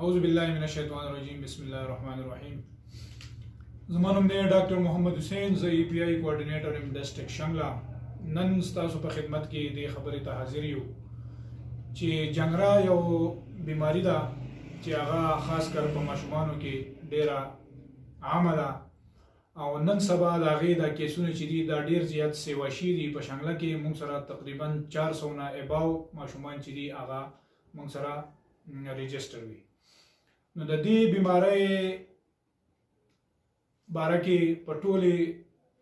औज़ुबिल्लाहिमिनश्शैतानिर्रजीम बिस्मिल्लाहिर्रहमानिर्रहीम। ज़मा नोम दे डॉक्टर मोहम्मद हुसैन ज़ EPI कोऑर्डिनेटर इन डिस्ट्रिक्ट शंगला। नन स्तासु पे खिदमत की दे खबरी ता हाजिर यू कि जंगरा यो बीमारी दा कि आगा खास कर पे माशुमानो के डेरा आम दा और नन सबा दा गे दा केसुने ची दी दा डेर जियात सेवाशी दी पे शंगला के मुंग सरा तकरीबन 400 ना एबाव माशुमान ची दी आगा मुंग सरा रजिस्टर हुई न द दې بیماری باره کې په ټولې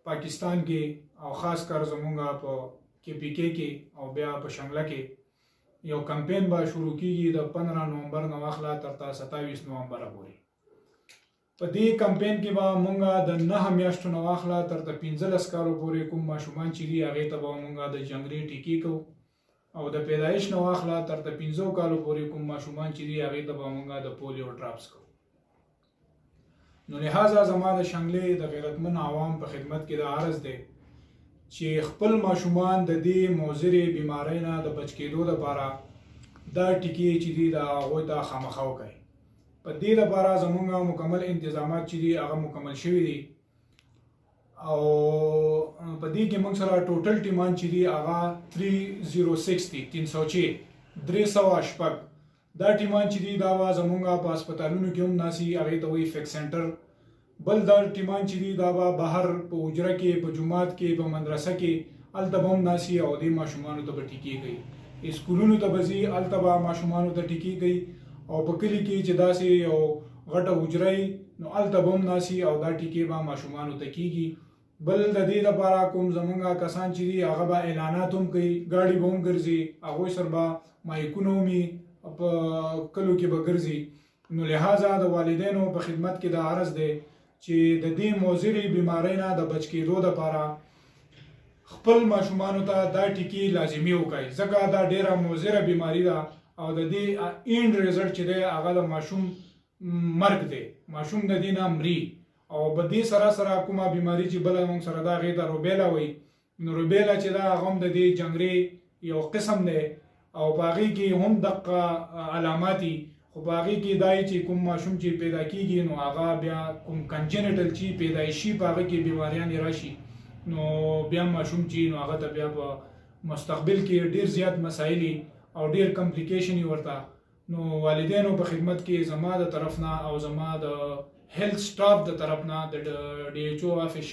پاکستان کې او خاص کر زمونږه په KPK کې او بیا په شمله کې یو کمپین به شروع کیږي د 15 نومبر نه واخله تر 27 نومبر پورې. په دې کمپین کې به مونږه د 9 میاشتو نه واخله تر 15 کالو پورې کوم ماشومان چې دي هغه ته به مونږه د جنگري ټیکې کوو او د پیدایش نو واخله تر 15 کالو پورې کوم ماشومان چې دي هغه ته به مونږه د پولیو ډراپس کوو. نو لہذا زما د شنګلې د غیرتمن عوام په خدمت کې د عرض دی چې خپل ماشومان د دې موزري بیماری نه د بچ کېدو لپاره دا ټیکې چې دي دا هغوی ته خامخا وکړي. په دې لپاره زموږ مکمل انتظامات چې دي هغه مکمل شوي دي او په دې کې موږ سره ټوټل ټیمان چې دي هغه 306 دا ټیمان چې دي دا زموږ په هسپتالونو کې هم ناسي هغې ته وایي فیک سنټر. بل دا ټیمان چې دي دا به بهر په حجره کې په جومات کې په مدرسه کې هلته به هم ناسي او دې ماشومانو ته به ټیکې کوي. اسکولونو ته به ځي هلته به ماشومانو ته ټیکې کوي او په کلي کې چې داسې یو غټه حجره وي نو هلته به هم ناسي او دا ټیکې به ماشومانو ته کیږي. بل د دې لپاره کوم زمونږ کسان چې دي هغه به اعلانات هم کوي، ګاډي به هم ګرځي، هغوی سره به مایکونه هم په کلو کې به ګرځي. نو لہذا د والدینو په خدمت کې د عرض دی چې د دې موزري بیماری نه د بچ کېدو لپاره خپل ماشومانو ته دا ټیکې لازمي وکړي ځکه دا ډیره موزره بیماری ده او د دې اینډ ریزلټ چې دی هغه د ماشوم مرګ دی، ماشوم د دې نه مري. او په دې سره سره کومه بیماری چې بله موږ سره دا هغې ته روبیلا وایي نو روبیلا چې دا هغه هم د دې جنګرې یو قسم دی او په هغې کې هم دقه علامات دي خو په هغې کې دا چې کوم ماشوم چې پیدا کېږي نو هغه بیا کوم کنجنټل چې پیدایشي په هغه کې بیماریانې راشي نو بیا ماشوم چې نو هغه ته بیا په مستقبل کې ډېر زیات مسایل او ډېر کمپلیکیشن ورته. نو والدینو په خدمت کې زما د طرف نه او زما د هیلث سټاف د طرف نه د DHO آفیس